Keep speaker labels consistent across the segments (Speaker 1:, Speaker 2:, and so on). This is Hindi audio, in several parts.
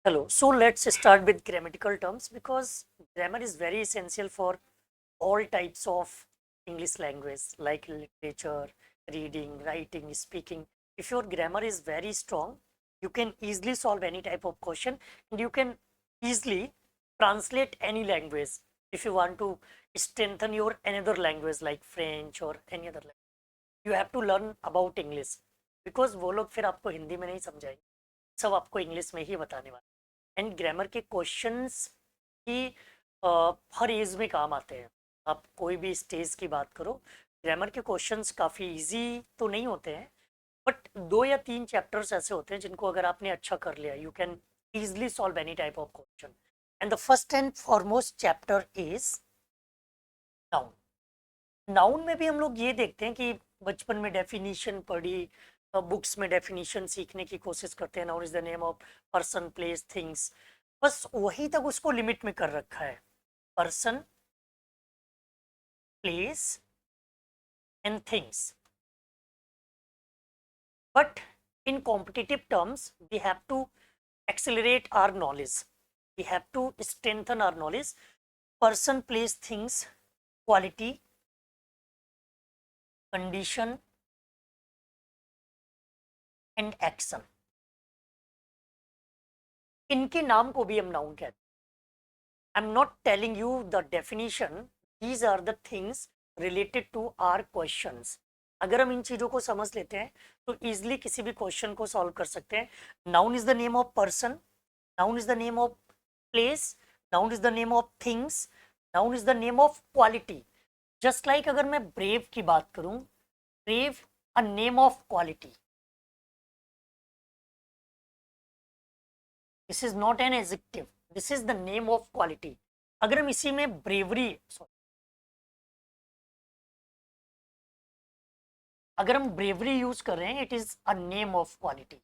Speaker 1: Hello. So let's start with grammatical terms because grammar is very essential for all types of English language like literature, reading, writing, speaking. If your grammar is very strong, you can easily solve any type of question and you can easily translate any language. If you want to strengthen your another language like French or any other language, you have to learn about English because वो लोग फिर आपको हिंदी में नहीं समझाएंगे, सब आपको इंग्लिश में ही बताने वाले। एंड ग्रामर के क्वेश्चंस की हर एज में काम आते हैं। आप कोई भी स्टेज की बात करो, ग्रामर के क्वेश्चंस काफ़ी इजी तो नहीं होते हैं, बट 2 या 3 चैप्टर्स ऐसे होते हैं जिनको अगर आपने अच्छा कर लिया, you can easily solve any type of question. And the first and foremost chapter is noun. Noun में भी हम लोग ये देखते हैं कि बचपन में डेफिनेशन पढ़ी, बुक्स में डेफिनेशन सीखने की कोशिश करते हैं। Noun is the name of person, place, things, बस वही तक उसको लिमिट में कर रखा है, person, place and things. But in competitive terms we have to accelerate our knowledge, we have to strengthen our knowledge. Person, place, things, quality, condition and action, इनके नाम को भी हम नाउन कहते हैं। I am not telling you the definition, these are the things related to our questions. अगर हम इन चीज़ों को समझ लेते हैं तो इजीली किसी भी क्वेश्चन को सॉल्व कर सकते हैं। Noun is the name of person, noun is the name of place, noun is the name of things, noun is the name of quality. Just like अगर मैं ब्रेव की बात करूं, brave a name of quality, this is not an adjective, this is the name of quality. अगर हम इसी में ब्रेवरी, अगर हम ब्रेवरी यूज कर रहे हैं, it is a name of quality.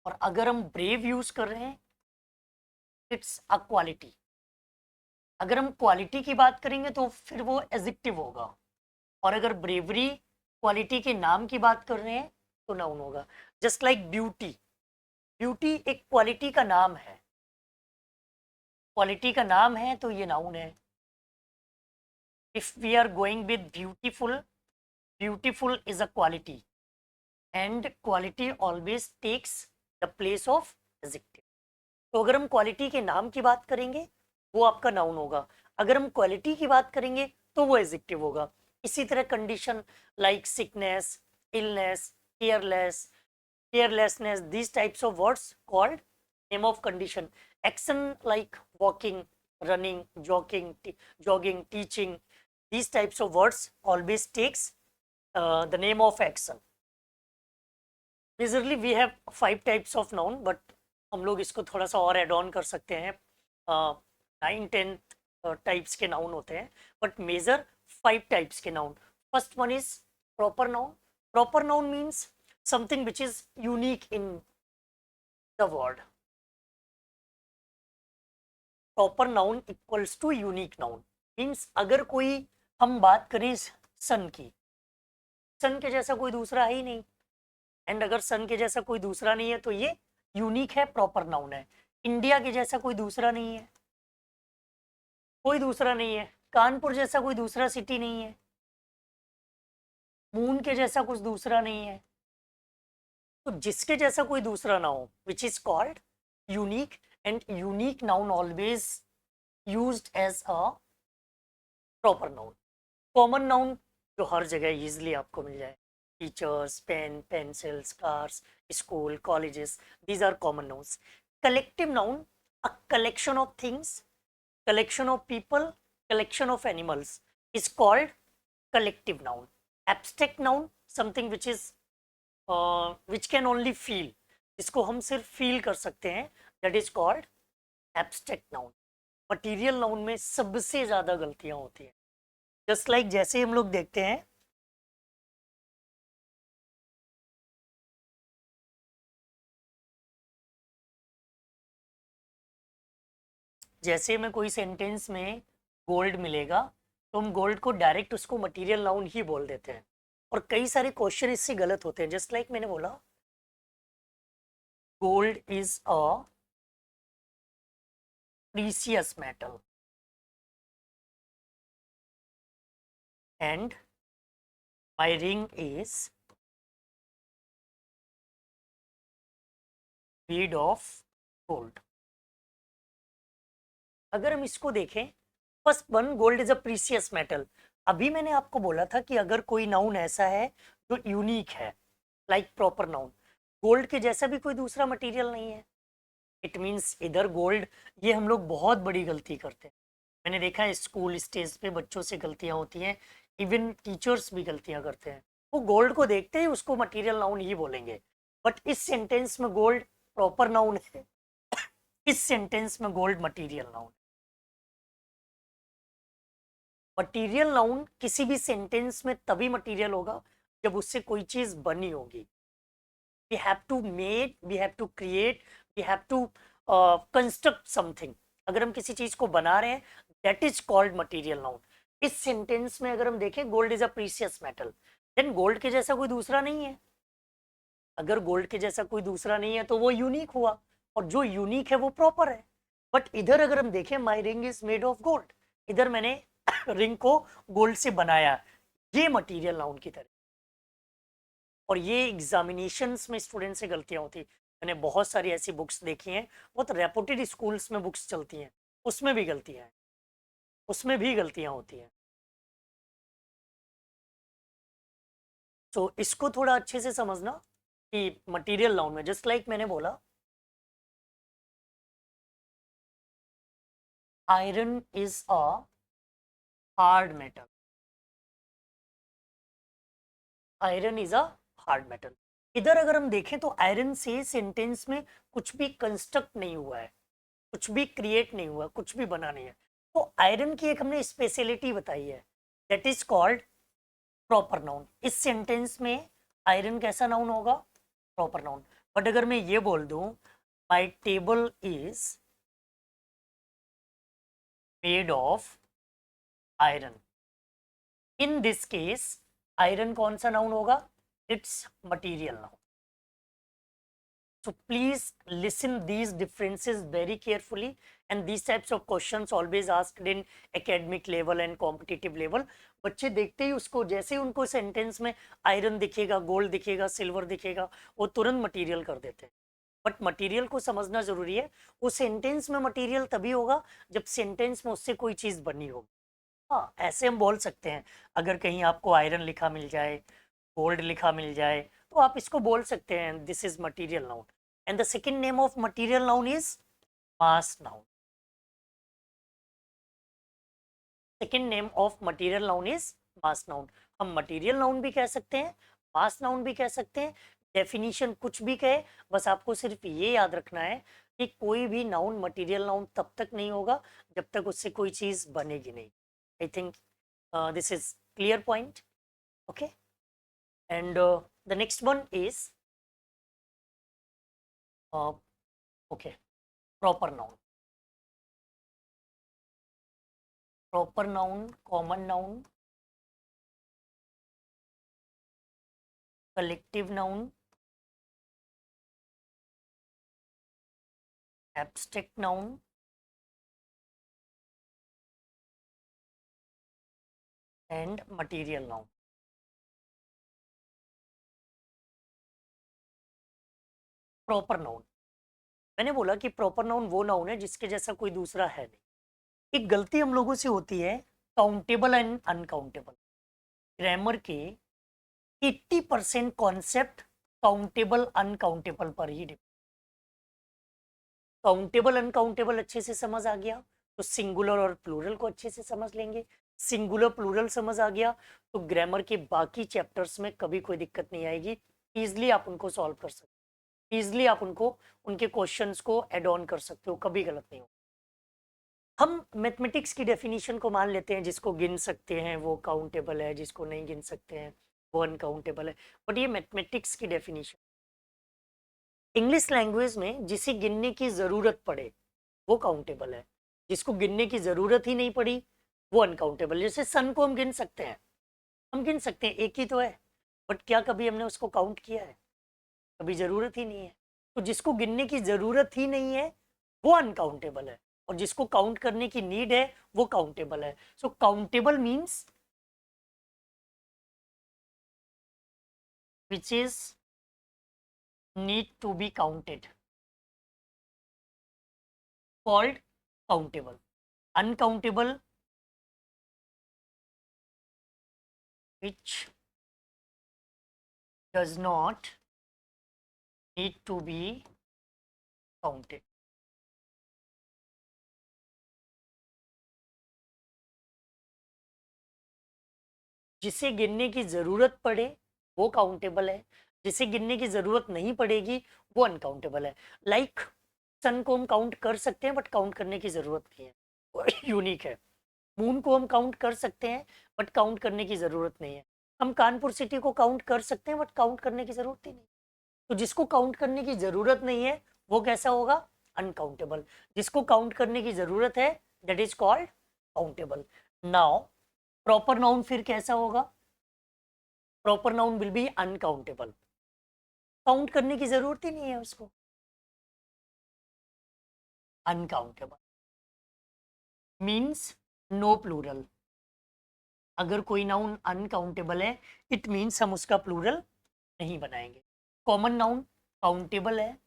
Speaker 1: और अगर हम ब्रेव यूज कर रहे हैं, इट्स अ क्वालिटी। अगर हम क्वालिटी की बात करेंगे तो फिर वो एडजेक्टिव होगा, और अगर ब्रेवरी क्वालिटी के नाम की बात कर रहे हैं तो नाउन होगा। जस्ट लाइक ब्यूटी, ब्यूटी एक क्वालिटी का नाम है, क्वालिटी का नाम है तो ये नाउन है। If we are going with beautiful, beautiful is a quality and quality always takes the place of adjective. तो अगर हम क्वालिटी के नाम की बात करेंगे वो आपका नाउन होगा, अगर हम क्वालिटी की बात करेंगे तो वो एडजेक्टिव होगा। इसी तरह condition like sickness, illness, careless, carelessness, these types of words called name of condition. Action like walking, running, jogging, teaching, these types of words always takes the name of action. Majorly we have 5 types of noun, but हम लोग इसको थोड़ा सा और एड ऑन कर सकते हैं। 9-10 टाइप्स के नाउन होते हैं, बट मेजर 5 टाइप्स के noun. First one is proper noun. Proper noun means something which is unique in the word. Proper noun equals to unique noun means अगर कोई हम बात करें सन की, सन के जैसा कोई दूसरा है ही नहीं, एंड अगर सन के जैसा कोई दूसरा नहीं है तो ये यूनिक है, प्रॉपर नाउन है। इंडिया के जैसा कोई दूसरा नहीं है, कोई दूसरा नहीं है। कानपुर जैसा कोई दूसरा सिटी नहीं है, मून के जैसा कुछ दूसरा नहीं है। तो जिसके जैसा कोई दूसरा ना हो, which is called unique, and unique noun always used as a proper noun. Common noun जो हर जगह इजिली आपको मिल जाए, teachers, pen, pencils, cars, school, colleges, these are common nouns. Collective noun a collection of things, collection of people, collection of animals is called collective noun. Abstract noun something which is which can only feel, इसको हम सिर्फ फील कर सकते हैं, that is called abstract noun. Material noun में सबसे ज़्यादा गलतियां होती हैं। जस्ट लाइक जैसे हम लोग देखते हैं, जैसे में कोई सेंटेंस में गोल्ड मिलेगा तो हम गोल्ड को डायरेक्ट उसको मटीरियल नाउन ही बोल देते हैं, और कई सारे क्वेश्चन इससे गलत होते हैं। जस्ट लाइक मैंने बोला gold is a precious metal and my ring is made of gold. अगर हम इसको देखें, first one, gold is a precious metal. अभी मैंने आपको बोला था कि अगर कोई नाउन ऐसा है जो यूनिक है, लाइक प्रॉपर नाउन, गोल्ड के जैसा भी कोई दूसरा मटेरियल नहीं है, इट मीन्स इधर गोल्ड. ये हम लोग बहुत बड़ी गलती करते हैं. मैंने देखा है स्कूल स्टेज पे बच्चों से गलतियां होती हैं, इवन टीचर्स भी गलतियां करते हैं. वो गोल्ड को देखते ही उसको मटेरियल नाउन ही बोलेंगे, बट इस सेंटेंस में गोल्ड प्रॉपर नाउन है, इस सेंटेंस में gold material noun. Material noun किसी भी सेंटेंस में तभी मटेरियल होगा जब उससे कोई चीज बनी होगी. we have to make, we have to create, we have to construct something. अगर हम किसी चीज को बना रहे हैं, that is called material noun. इस सेंटेंस में अगर हम देखें, gold is a precious metal, then gold के जैसा कोई दूसरा नहीं है. अगर गोल्ड के जैसा कोई दूसरा नहीं है तो वो यूनिक हुआ, और जो यूनिक है वो प्रॉपर है. बट इधर अगर हम देखें, my ring is made of gold, इधर मैंने रिंग को गोल्ड से बनाया, ये मटेरियल नाउन की तरह. और ये एग्जामिनेशंस में स्टूडेंट से गलतियां होती. मैंने बहुत सारी ऐसी बुक्स देखी हैं, बहुत रेपुटेड स्कूल्स में बुक्स चलती हैं, उसमें भी गलतियां हैं, उसमें भी गलतियां होती हैं. तो इसको थोड़ा अच्छे से समझना कि मटेरियल नाउन में, जस्ट लाइक मैंने बोला iron is a hard metal, iron is a hard metal. इधर अगर हम देखें तो आयरन से सेंटेंस में कुछ भी कंस्ट्रक्ट नहीं हुआ है, कुछ भी क्रिएट नहीं हुआ, कुछ भी बना नहीं है. तो आयरन की एक हमने स्पेशलिटी बताई है, that is called proper noun. इस सेंटेंस में आयरन कैसा नाउन होगा? Proper noun. बट अगर मैं ये बोल दूं, माई table is made of iron, in this case iron कौन सा नाउन होगा? It's material noun. So please listen these differences very carefully, and these types of questions always asked in academic level and competitive level. बच्चे देखते ही उसको, जैसे ही उनको सेंटेंस में आयरन दिखेगा, गोल्ड दिखेगा, सिल्वर दिखेगा, वो तुरंत मटेरियल कर देते हैं. बट मटेरियल को समझना जरूरी है. वो सेंटेंस में मटेरियल तभी होगा जब सेंटेंस में उससे कोई चीज बनी होगी. हाँ, ऐसे हम बोल सकते हैं. अगर कहीं आपको आयरन लिखा मिल जाए, गोल्ड लिखा मिल जाए, तो आप इसको बोल सकते हैं this is material noun. And the second name of material noun is mass noun. Second name of material noun is mass noun. हम मटेरियल नाउन भी कह सकते हैं, मास नाउन भी कह सकते हैं. डेफिनेशन कुछ भी कहे, बस आपको सिर्फ ये याद रखना है कि कोई भी नाउन मटेरियल नाउन तब तक नहीं होगा जब तक उससे कोई चीज बनेगी नहीं. I think this is clear point. Okay, and the next one is okay, proper noun. Proper noun, common noun, collective noun, abstract noun, and material noun. Proper noun, मैंने बोला कि प्रॉपर नाउन वो नाउन है जिसके जैसा कोई दूसरा है नहीं. एक गलती हम लोगों से होती है, काउंटेबल एंड अनकाउंटेबल. ग्रामर के 80% कॉन्सेप्ट काउंटेबल अनकाउंटेबल पर ही डिपेंड. काउंटेबल अनकाउंटेबल अच्छे से समझ आ गया तो सिंगुलर और प्लूरल को अच्छे से समझ लेंगे. सिंगुलर प्लूरल समझ आ गया तो ग्रामर के बाकी चैप्टर्स में कभी कोई दिक्कत नहीं आएगी. ईजिली आप उनको सॉल्व कर सकते हो, ईजिली आप उनको, उनके क्वेश्चंस को एड ऑन कर सकते हो, कभी गलत नहीं हो. हम मैथमेटिक्स की डेफिनेशन को मान लेते हैं, जिसको गिन सकते हैं वो काउंटेबल है, जिसको नहीं गिन सकते हैं वो अनकाउंटेबल है. बट ये मैथमेटिक्स की डेफिनेशन. इंग्लिश लैंग्वेज में जिसे गिनने की ज़रूरत पड़े वो काउंटेबल है, जिसको गिनने की ज़रूरत ही नहीं पड़ी वो अनकाउंटेबल. जैसे सन को हम गिन सकते हैं, हम गिन सकते हैं, एक ही तो है, बट क्या कभी हमने उसको काउंट किया है? कभी ज़रूरत ही नहीं है. तो जिसको गिनने की जरूरत ही नहीं है वो अनकाउंटेबल है, और जिसको काउंट करने की नीड है वो काउंटेबल है. So countable means which is need to be counted, called countable. Uncountable, which does not need to be counted. जिसे गिनने की जरूरत पड़े वो काउंटेबल है, जिसे गिनने की जरूरत नहीं पड़ेगी वो अनकाउंटेबल है. लाइक सन को हम काउंट कर सकते हैं बट काउंट करने की जरूरत नहीं है, यूनिक है. मून को हम काउंट कर सकते हैं बट काउंट करने की जरूरत नहीं है. हम कानपुर सिटी को काउंट कर सकते हैं बट काउंट करने की जरूरत ही नहीं. तो जिसको काउंट करने की जरूरत नहीं है वो कैसा होगा? अनकाउंटेबल. जिसको काउंट करने की जरूरत है that is called countable. Now proper noun फिर कैसा होगा? Proper noun will be uncountable. Count करने की जरूरत ही नहीं है उसको, अनकाउंटेबल मीन्स नो प्लूरल. अगर कोई नाउन अनकाउंटेबल है इट मीन्स हम उसका प्लूरल नहीं बनाएंगे. कॉमन नाउन काउंटेबल है,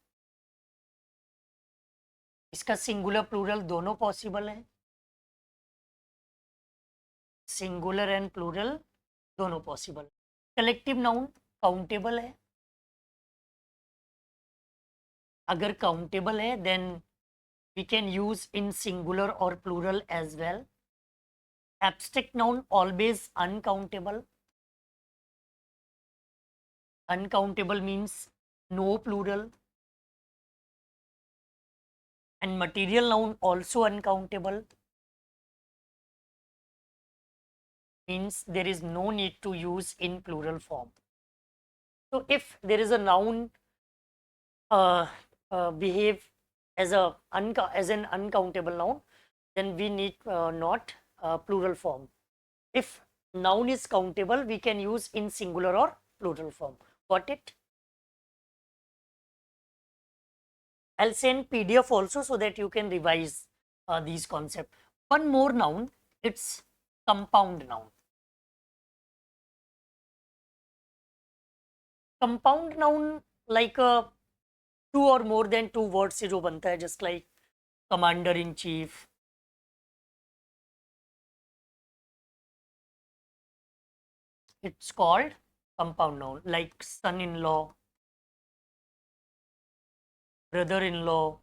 Speaker 1: इसका सिंगुलर प्लूरल दोनों पॉसिबल है, सिंगुलर एंड प्लूरल दोनों पॉसिबल. कलेक्टिव नाउन काउंटेबल है, अगर काउंटेबल है then we can use in singular और plural as well. Abstract noun always uncountable. Uncountable means no plural. and material noun also uncountable, means there is no need to use in plural form. So if there is a noun behave as an uncountable noun, then we need not plural form. If noun is countable we can use in singular or plural form. Got it? I'll send PDF also so that you can revise these concepts. One more noun, it's compound noun. Compound noun like two or more than two words से जो बनता है, just like commander in chief, it's called compound noun. Like son-in-law, brother-in-law,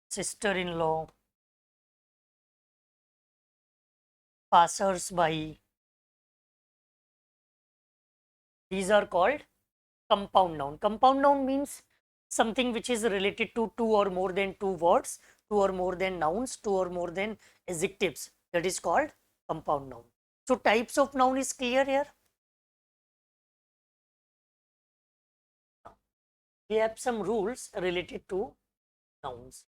Speaker 1: sister-in-law, passers-by, these are called compound noun. Compound noun means something which is related to two or more than two words, two or more than nouns, two or more than adjectives. That is called compound noun. So types of noun is clear here. We have some rules related to nouns.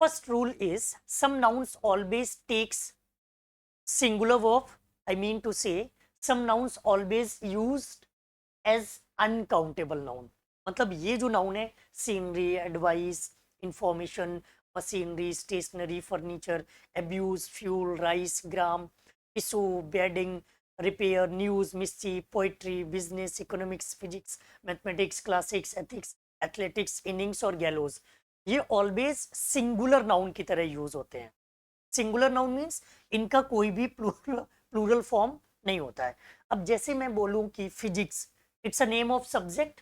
Speaker 1: First rule is some nouns always takes singular verb. I mean to say some nouns always used as uncountable noun. मतलब ये जो नाउन है scenery, advice, information, machinery, stationery, furniture, abuse, fuel, rice, gram, issue, bedding, repair, news, mischief, poetry, business, economics, physics, mathematics, classics, ethics, athletics, innings और गैलोज, ये ऑलवेज सिंगुलर नाउन की तरह यूज होते हैं. सिंगुलर नाउन मीन्स इनका कोई भी प्लूरल फॉर्म नहीं होता है. अब जैसे मैं बोलूं कि physics, it's a name of subject,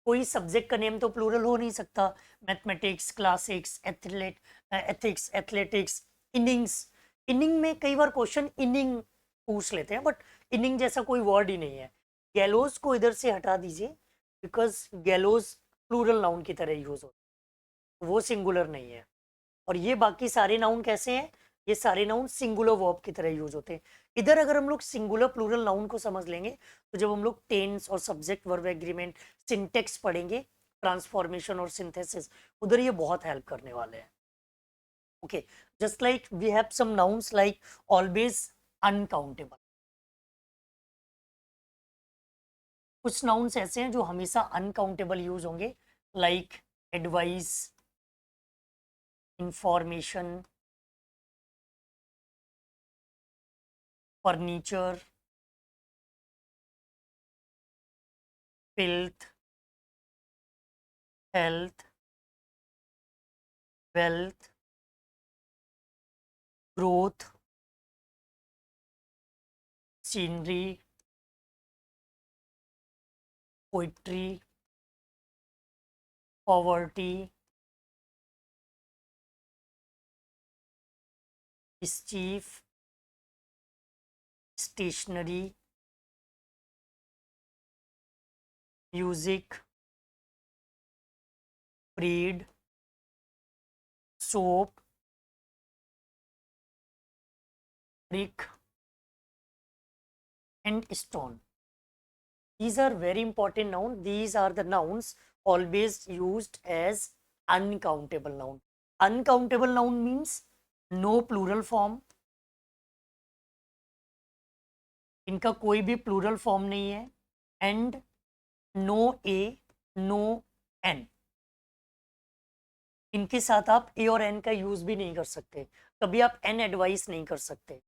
Speaker 1: कोई सब्जेक्ट का नेम तो प्लूरल हो नहीं सकता. Mathematics, classics, ethics, athletics, innings. Inning में कई बार क्वेश्चन इनिंग पूछ लेते हैं बट इनिंग जैसा कोई वर्ड ही नहीं है. गैलोज को इधर से हटा दीजिए बिकॉज गैलोज प्लूरल नाउन की तरह यूज होता है, वो सिंगुलर नहीं है. और ये बाकी सारे नाउन कैसे हैं? ये सारे नाउन सिंगुलर वर्ब की तरह यूज होते हैं. इधर अगर हम लोग सिंगुलर प्लूरल नाउन को समझ लेंगे तो जब हम लोग टेंस और सब्जेक्ट वर्ब एग्रीमेंट, सिंटेक्स पढ़ेंगे, ट्रांसफॉर्मेशन और सिंथेसिस, उधर ये बहुत हेल्प करने वाले हैं. Okay, just like we have some nouns like always, uncountable. कुछ नाउन्स ऐसे हैं जो हमेशा अनकाउंटेबल यूज होंगे, like advice, information, furniture, filth, health, wealth, growth, scenery, poetry, poverty, mischief, stationery, music, breed, soap, brick, and stone. These are very important nouns. These are the nouns always used as uncountable noun. Uncountable noun means no plural form. इनका कोई भी प्लूरल फॉर्म नहीं है. And no a, no an. इनके साथ आप ए और एन का यूज भी नहीं कर सकते. कभी आप एन एडवाइस नहीं कर सकते,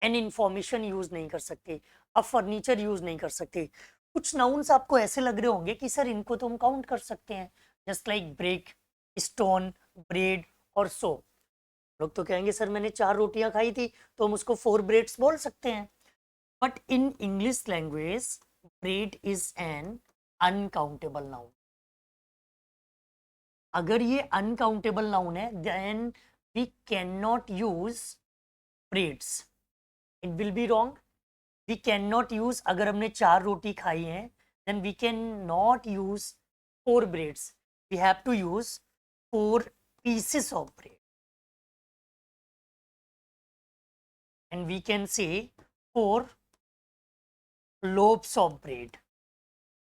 Speaker 1: एन इंफॉर्मेशन यूज नहीं कर सकते, आप फर्नीचर यूज नहीं कर सकते. कुछ नाउन्स आपको ऐसे लग रहे होंगे कि सर इनको तो हम काउंट कर सकते हैं, just like break, stone, bread और सो. लोग तो कहेंगे सर मैंने 4 रोटियां खाई थी तो हम उसको 4 ब्रेड्स बोल सकते हैं. But in English language bread is an uncountable noun. अगर ये अनकाउंटेबल नाउन है then we can not use breads. It will be wrong. We can not use, अगर हमने 4 रोटी खाई है then we can not use 4 breads. We have to use 4 pieces of bread, and we can say 4 loaves of bread.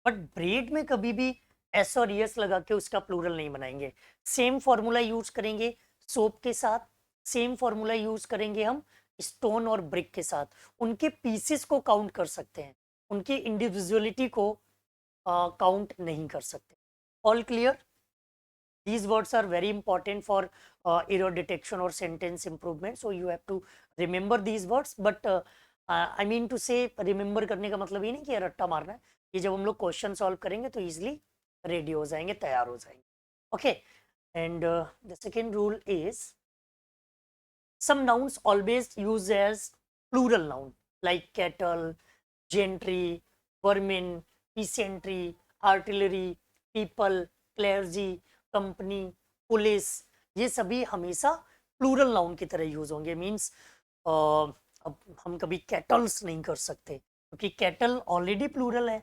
Speaker 1: But bread में कभी भी एस और यस लगा के उसका प्लूरल नहीं बनाएंगे. सेम फॉर्मूला यूज करेंगे सोप के साथ, सेम फॉर्मूला यूज करेंगे हम स्टोन और ब्रिक के साथ. उनके पीसेस को काउंट कर सकते हैं, उनकी इंडिविजुअलिटी को काउंट नहीं कर सकते. All clear? These words are very important for error detection or sentence improvement, so you have to remember these words. But I mean to say, remember करने का मतलब ये नहीं कि रट्टा मारना है. ये जब हम लोग क्वेश्चन सॉल्व करेंगे तो इजिली रेडी हो जाएंगे, तैयार हो जाएंगे. Okay. And the second rule is some nouns always used as plural noun like cattle, gentry, vermin, peasantry, artillery, people, clergy, company, police. ये सभी हमेशा प्लूरल नाउन की तरह यूज होंगे. मीन्स अब हम कभी कैटल्स नहीं कर सकते क्योंकि कैटल ऑलरेडी प्लूरल है.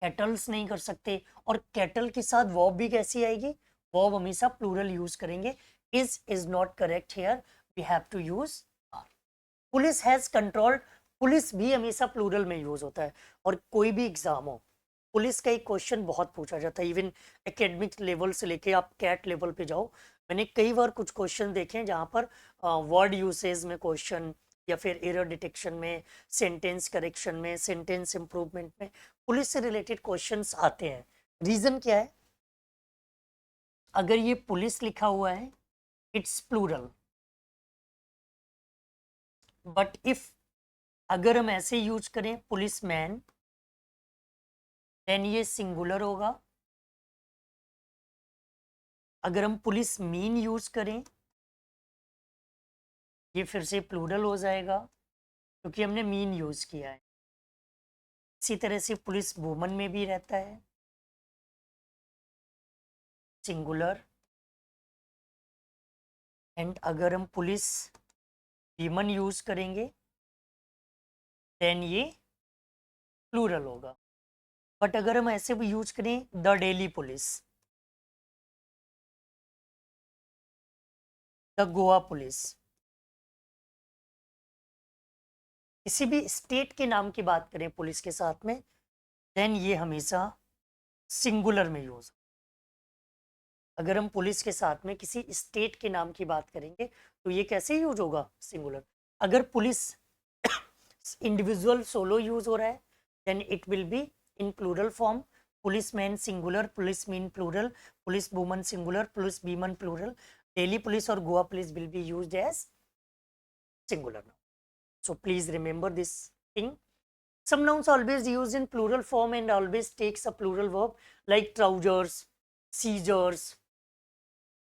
Speaker 1: कैटल्स नहीं कर सकते. और कैटल के साथ वर्ब भी कैसी आएगी? वर्ब हमेशा प्लूरल यूज करेंगे. Is not correct here. We have to use are. Police has controlled. Police भी हमेशा प्लूरल में यूज होता है. और कोई भी एग्जाम हो, पुलिस का एक क्वेश्चन बहुत पूछा जाता है. इवन एकेडमिक लेवल से लेके आप कैट लेवल पे जाओ, मैंने कई बार कुछ क्वेश्चन देखे हैं जहाँ पर वर्ड यूसेज में क्वेश्चन, या फिर एरर डिटेक्शन में, सेंटेंस करेक्शन में, सेंटेंस इंप्रूवमेंट में पुलिस से रिलेटेड क्वेश्चंस आते हैं. रीजन क्या है? अगर ये पुलिस लिखा हुआ है इट्स प्लूरल, बट इफ अगर हम ऐसे यूज करें पुलिस मैन, देन ये सिंगुलर होगा. अगर हम पुलिस मीन यूज करें ये फिर से प्लूरल हो जाएगा क्योंकि हमने मीन यूज किया है. इसी तरह से पुलिस वुमन में भी रहता है सिंगुलर. एंड अगर हम पुलिस वीमन यूज करेंगे देन ये प्लूरल होगा. बट अगर हम ऐसे भी यूज करें the daily police, the Goa police, किसी भी स्टेट के नाम की बात करें पुलिस के साथ में, देन ये हमेशा सिंगुलर में यूज. अगर हम पुलिस के साथ में किसी स्टेट के नाम की बात करेंगे तो ये कैसे यूज होगा, सिंगुलर। अगर पुलिस इंडिविजुअल सोलो यूज हो रहा है then it will be in plural form, police man singular, police men plural, police woman singular, police women plural, Delhi police और Goa police will be used as singular noun. So please remember this thing. Some nouns always used in plural form and always takes a plural verb, like trousers, scissors,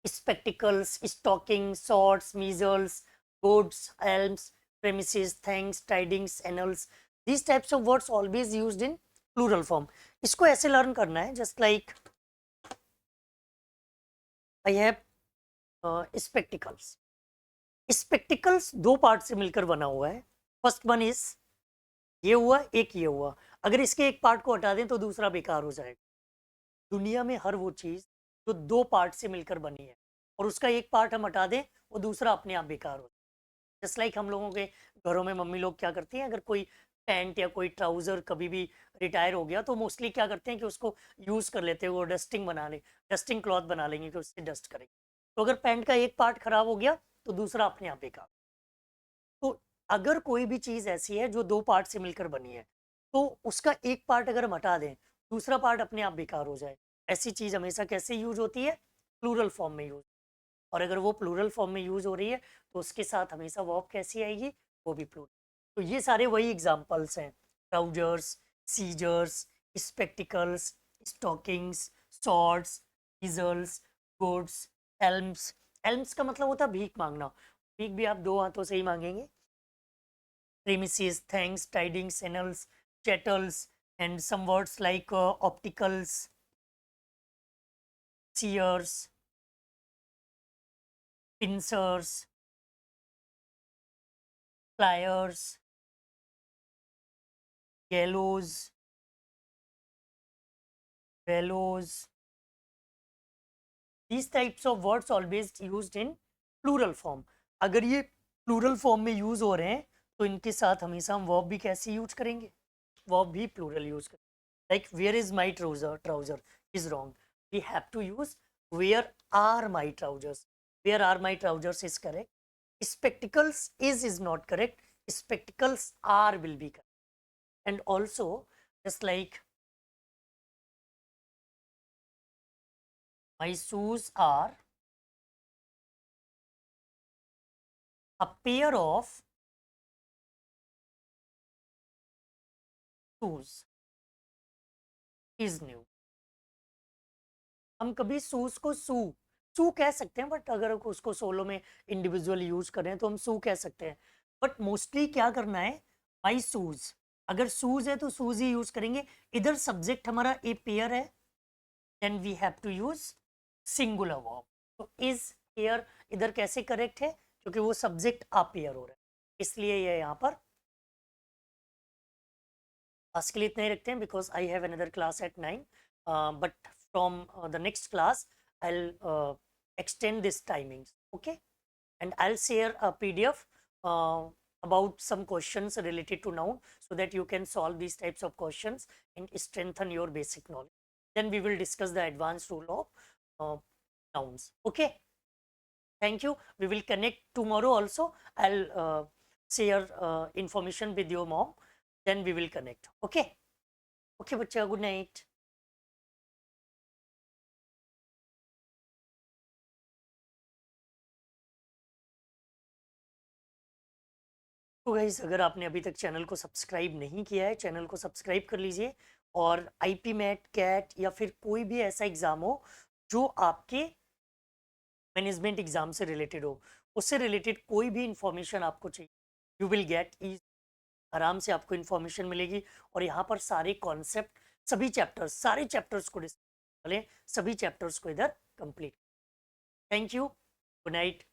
Speaker 1: spectacles, stockings, swords, measles, goods, elms, premises, thanks, tidings, annals. These types of words always used in plural form. इसको ऐसे learn करना है, just like I have spectacles. Spectacles दो पार्ट से मिलकर बना हुआ है. फर्स्ट वन इज ये हुआ, एक ये हुआ. अगर इसके एक पार्ट को हटा दें तो दूसरा बेकार हो जाएगा. दुनिया में हर वो चीज जो दो पार्ट से मिलकर बनी है और उसका एक पार्ट हम हटा दें वो दूसरा अपने आप बेकार हो जाए. जस्ट लाइक हम लोगों के घरों में मम्मी लोग क्या करती हैं, अगर कोई पैंट या कोई ट्राउजर कभी भी रिटायर हो गया तो मोस्टली क्या करते हैं कि उसको यूज कर लेते हैं, वो डस्टिंग बना ले, डस्टिंग क्लॉथ बना लेंगे कि उससे डस्ट करेंगे. तो अगर पैंट का एक पार्ट खराब हो गया तो दूसरा अपने आप बेकार. तो अगर कोई भी चीज ऐसी है जो दो पार्ट से मिलकर बनी है तो उसका एक पार्ट अगर हम हटा दें दूसरा पार्ट अपने आप बेकार हो जाए. ऐसी चीज हमेशा कैसे यूज होती है, प्लूरल फॉर्म में यूज. और अगर वो प्लूरल फॉर्म में यूज हो रही है तो उसके साथ हमेशा वर्ब कैसी आएगी, वो भी प्लूरल. तो ये सारे वही एग्जांपल्स हैं, trousers, scissors, spectacles, stockings, swords, easels, goods, alms. Alms का मतलब होता है भीख मांगना. भीख भी आप दो हाथों से ही मांगेंगे. premises, thanks, tidings, annals, chattels, and some words like opticals, seers, pincers, pliers, gallows, bellows. These types of words always used in plural form. अगर ये plural form में use हो रहे हैं तो इनके साथ हमेशा हम verb भी कैसे use करेंगे, verb भी plural use करेंगे. Like where is my trouser is wrong. We have to use where are my trousers. Where are my trousers is correct. Spectacles is not correct. Spectacles are will be correct. And also just like my shoes are a pair of shoes is new. हम कभी शूज को सू कह सकते हैं बट अगर उसको सोलो में इंडिविजुअल यूज करें तो हम सू कह सकते हैं. बट मोस्टली क्या करना है, माई शूज. अगर शूज है तो शूज ही यूज करेंगे. इधर सब्जेक्ट हमारा ए पेयर है then we have to use singular verb. तो इज पेयर इधर कैसे करेक्ट है, क्योंकि वो सब्जेक्ट आ पेयर हो रहा है, इसलिए ये यहाँ पर. आज के लिए इतना ही रखते हैं because I have another class at 9. But from the next class I'll extend this timings, okay, and I'll share a PDF about some questions related to noun so that you can solve these types of questions and strengthen your basic knowledge. Then we will discuss the advanced rule of nouns. Okay, thank you. We will connect tomorrow also. I'll share information with your mom, then we will connect. Okay, okay bachcha, good night. तो गाइस अगर आपने अभी तक चैनल को सब्सक्राइब नहीं किया है, चैनल को सब्सक्राइब कर लीजिए. और आईपी मैट, कैट या फिर कोई भी ऐसा एग्ज़ाम हो जो आपके मैनेजमेंट एग्ज़ाम से रिलेटेड हो, उससे रिलेटेड कोई भी इंफॉर्मेशन आपको चाहिए, यू विल गेट ईज. आराम से आपको इन्फॉर्मेशन मिलेगी. और यहाँ पर सारे कॉन्सेप्ट, सभी चैप्टर्स, सारे चैप्टर्स को सभी चैप्टर्स को इधर complete. Thank you, good night.